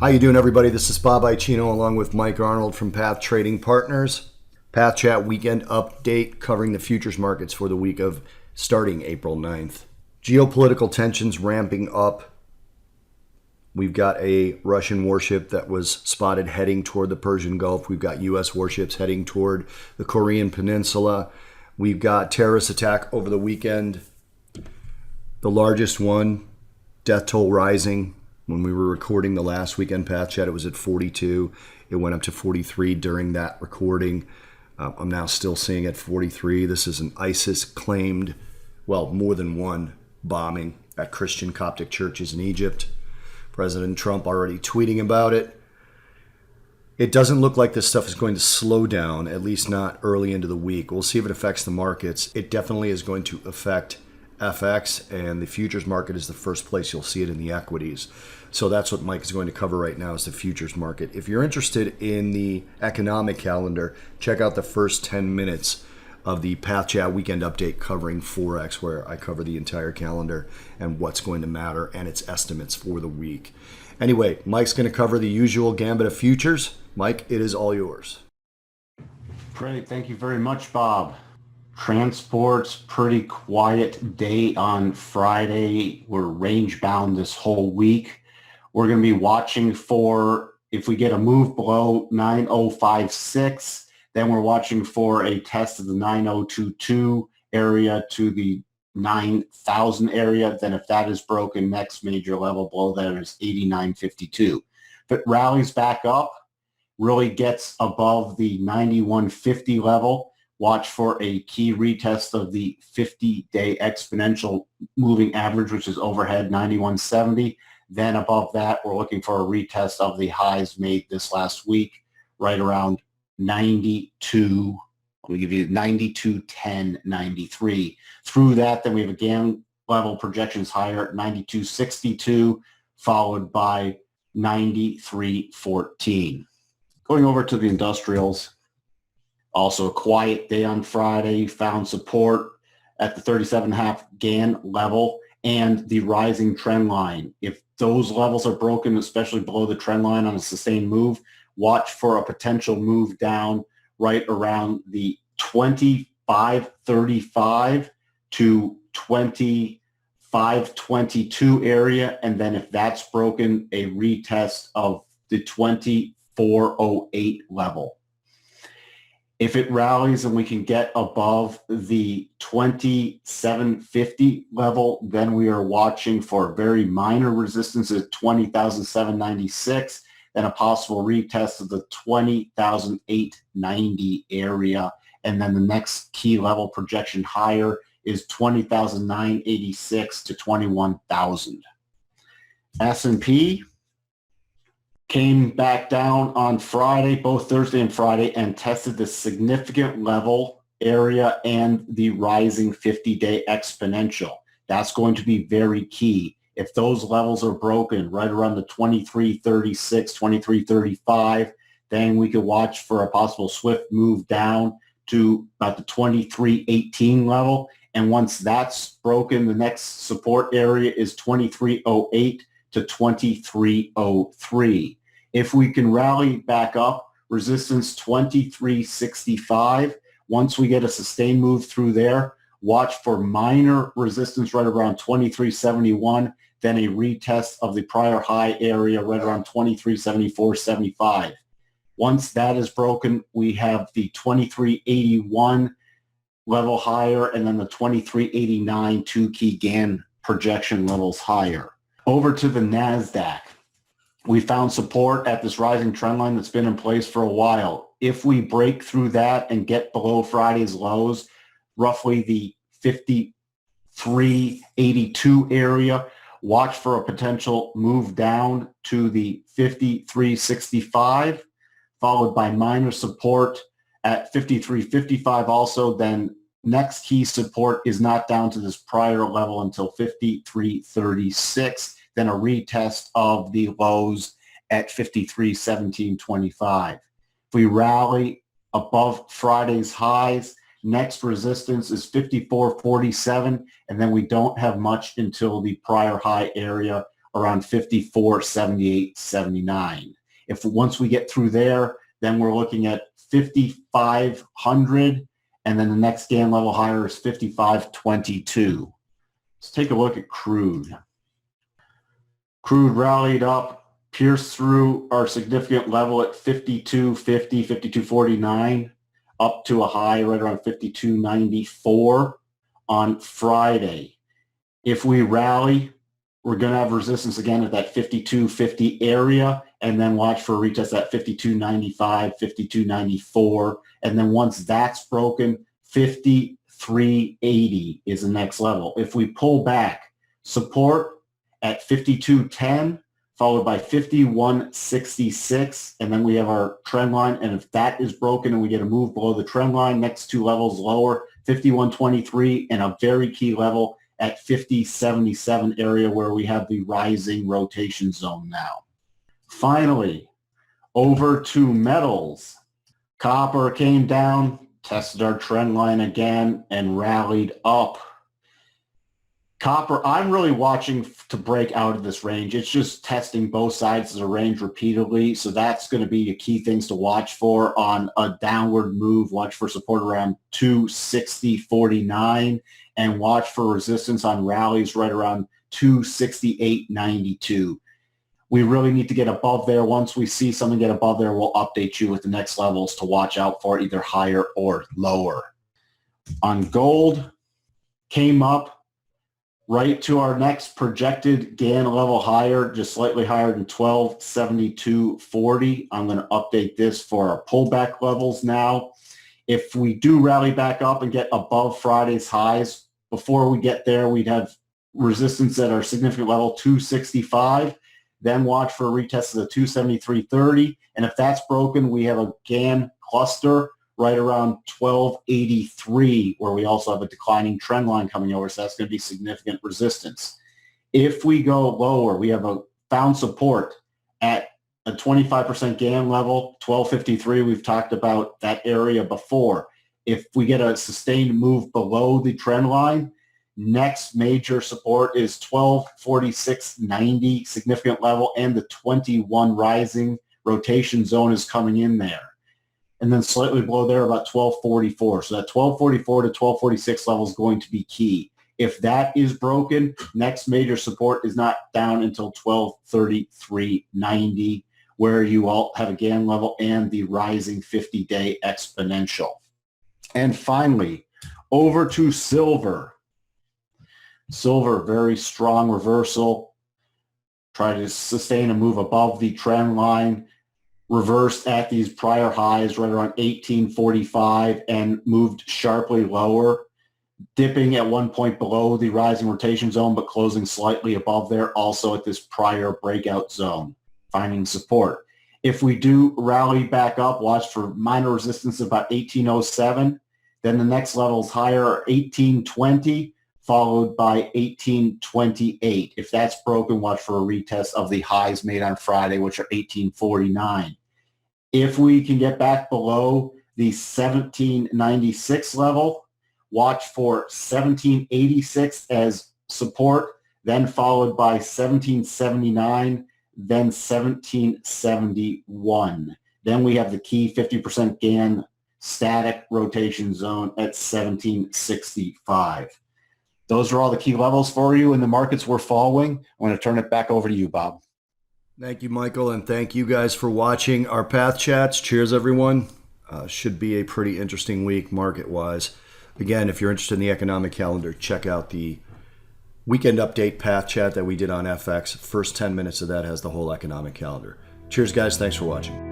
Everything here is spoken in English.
How you doing, everybody? This is Bob Icino along with Mike Arnold from Path Trading Partners. Path Chat weekend update covering the futures markets for the week of starting April 9th. Geopolitical tensions ramping up. We've got a Russian warship that was spotted heading toward the Persian Gulf. We've got U.S. warships heading toward the Korean Peninsula. We've got terrorist attack over the weekend. The largest one, death toll rising. When we were recording the last weekend Path Chat, it was at 42. It went up to 43 during that recording. I'm now still seeing at 43. This is an ISIS-claimed, more than one bombing at Christian Coptic churches in Egypt. President Trump already tweeting about it. It doesn't look like this stuff is going to slow down, at least not early into the week. We'll see if it affects the markets. It definitely is going to affect FX, and the futures market is the first place you'll see it in the equities. So that's what Mike is going to cover right now, is the futures market. If you're interested in the economic calendar, check out the first 10 minutes of the Path Chat weekend update covering forex, where I cover the entire calendar and what's going to matter and its estimates for the week. Anyway, Mike's going to cover the usual gambit of futures. Mike, it is all yours. Great. Thank you very much, Bob. Transport's pretty quiet day on Friday. We're range bound this whole week. We're going to be watching for, if we get a move below 9056, then we're watching for a test of the 9022 area to the 9,000 area. Then if that is broken, next major level below that is 8952. If it rallies back up, really gets above the 9150 level, watch for a key retest of the 50-day exponential moving average, which is overhead 9170. Then above that, we're looking for a retest of the highs made this last week, right around 92. We give you 92.10, 93. Through that, then we have again level projections higher at 92.62, followed by 93.14. Going over to the industrials, also a quiet day on Friday, found support at the 37.5 Gann level and the rising trend line. If those levels are broken, especially below the trend line on a sustained move, watch for a potential move down right around the 25.35 to 25.22 area. And then if that's broken, a retest of the 24.08 level. If it rallies and we can get above the 2750 level, then we are watching for very minor resistance at 20,796, then a possible retest of the 20,890 area. And then the next key level projection higher is 20,986 to 21,000. S&P came back down on Friday, both Thursday and Friday, and tested the significant level area and the rising 50-day exponential. That's going to be very key. If those levels are broken right around the 2336, 2335, then we could watch for a possible swift move down to about the 2318 level. And once that's broken, the next support area is 2308 to 2303. If we can rally back up, resistance 2365. Once we get a sustained move through there, watch for minor resistance right around 2371, then a retest of the prior high area right around 2374.75. Once that is broken, we have the 2381 level higher, and then the 2389 two key Gann projection levels higher. Over to the Nasdaq. We found support at this rising trend line that's been in place for a while. If we break through that and get below Friday's lows, roughly the 53.82 area, watch for a potential move down to the 53.65, followed by minor support at 53.55 also. Then next key support is not down to this prior level until 53.36. Then a retest of the lows at 53.1725. If we rally above Friday's highs, next resistance is 54.47, and then we don't have much until the prior high area around 54.78.79. If once we get through there, then we're looking at 5,500, and then the next scan level higher is 55.22. Let's take a look at crude. Crude rallied up, pierced through our significant level at 52.50, 52.49, up to a high right around 52.94 on Friday. If we rally, we're going to have resistance again at that 52.50 area, and then watch for a retest at 52.95, 52.94. And then once that's broken, 53.80 is the next level. If we pull back, support at 52.10, followed by 51.66, and then we have our trend line. And if that is broken and we get a move below the trend line, next two levels lower, 51.23, and a very key level at 50.77 area where we have the rising rotation zone now. Finally, over to metals. Copper came down, tested our trend line again, and rallied up. Copper, I'm really watching to break out of this range. It's just testing both sides of the range repeatedly. So that's going to be the key things to watch for on a downward move. Watch for support around 260.49 and watch for resistance on rallies right around 268.92. We really need to get above there. Once we see something get above there, we'll update you with the next levels to watch out for, either higher or lower. On gold, came up right to our next projected GAN level higher, just slightly higher than 1272.40. I'm going to update this for our pullback levels now. If we do rally back up and get above Friday's highs, before we get there, we'd have resistance at our significant level 265. Then watch for a retest of the 273.30. And if that's broken, we have a GAN cluster right around 1283, where we also have a declining trend line coming over. So that's going to be significant resistance. If we go lower, we have a found support at a 25% GAN level, 1253. We've talked about that area before. If we get a sustained move below the trend line, next major support is 1246.90, significant level, and the 21 rising rotation zone is coming in there. And then slightly below there, about 1244. So that 1244 to 1246 level is going to be key. If that is broken, next major support is not down until 1233.90, where you all have a GAN level and the rising 50-day exponential. And finally, over to silver. Silver, very strong reversal. Try to sustain a move above the trend line. Reversed at these prior highs right around 1845 and moved sharply lower, dipping at one point below the rising rotation zone, but closing slightly above there, also at this prior breakout zone, finding support. If we do rally back up, watch for minor resistance of about 1807. Then the next levels higher are 1820, followed by 1828. If that's broken, watch for a retest of the highs made on Friday, which are 1849. If we can get back below the 1796 level, watch for 1786 as support, then followed by 1779, then 1771. Then we have the key 50% GAN static rotation zone at 1765. Those are all the key levels for you in the markets we're following. I'm going to turn it back over to you, Bob. Thank you, Michael, and thank you guys for watching our Path Chats. Cheers, everyone. Should be a pretty interesting week market-wise. Again, if you're interested in the economic calendar, check out the weekend update Path Chat that we did on FX. First 10 minutes of that has the whole economic calendar. Cheers, guys. Thanks for watching.